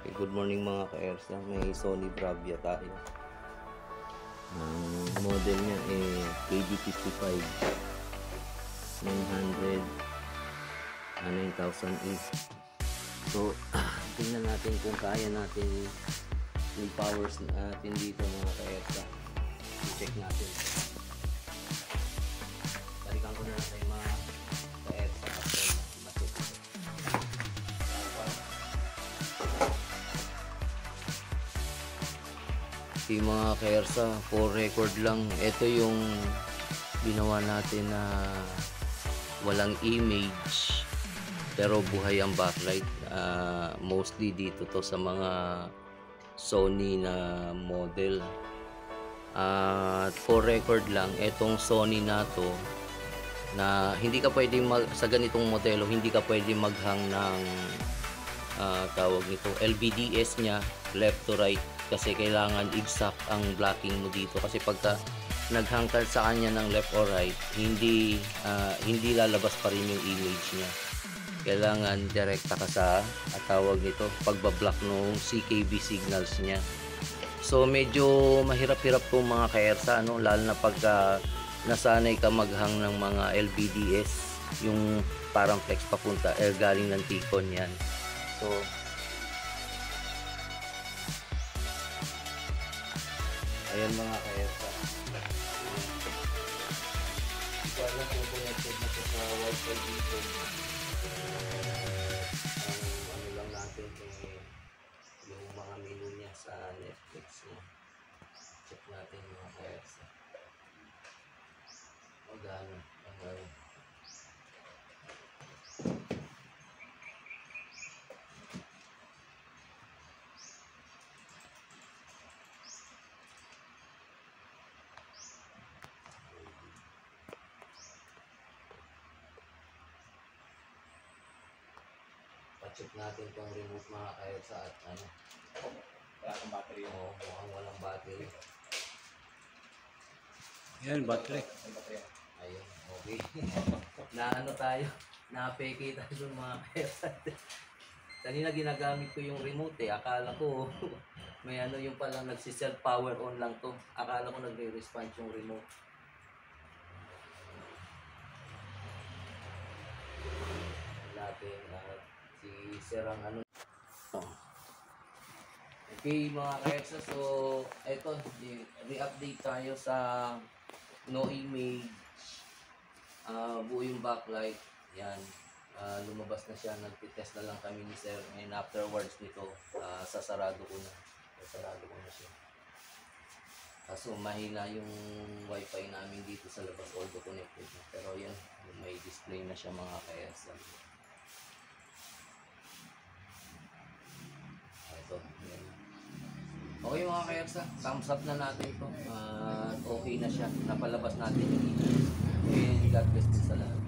Okay, good morning mga ka-Ersa. May Sony Bravia tayo. Ang model niya KD55 900 9000E. So, tingnan natin kung kaya natin yung powers natin dito mga ka-Ersa. I-check natin. Balikan ko na natin mga ka-Ersa after ma-check ito. Okay mga ka-Ersa, for record lang, ito yung ginawa natin na walang image pero buhay ang backlight. Mostly dito to sa mga Sony na model. For record lang, itong Sony na to na hindi ka pwede sa ganitong modelo hindi ka pwede maghang ng tawag nito LVDS nya left to right, kasi kailangan exact ang blocking mo dito, kasi pagka naghang ka sa kanya ng left or right, hindi lalabas pa rin yung image niya. Kailangan direkta ka sa tawag nito pagbablock ng CKB signals niya. So medyo mahirap-hirap po mga ka-Ersa, lalo na pagka nasanay ka maghang ng mga LVDS, yung parang flex papunta galing ng Ticon yan. So ayan mga ka-Ersa, wala kung connected na sa wifi dito. Ang lang natin yung mga menu niya sa Netflix niya. Check natin mga ka-Ersa. Magano check natin tong remote mga ka-Ersa at Wala kang battery. Oo, mukhang walang battery. Yan, battery. Ayun, okay. Tayo, napeke tayo dun mga ka-Ersa. Kanina ginagamit ko yung remote akala ko may yung pala nagsi-self power on lang to. Akala ko nagre-response yung remote. Natin si Sir ang Okay mga ka-Ersa, so eto, re-update tayo sa no image, buo yung backlight. Yan, lumabas na siya, nagtitest na lang kami ni Sir, and afterwards nito sasarado ko na siya. Kaso mahina yung wifi namin dito sa labas, although connected na, pero yan, may display na siya mga ka-Ersa. Ito, yan. Okay mga ka-Ersa, thumbs up na natin ito. Okay na siya, napalabas natin yung image. And God bless din sa lahat.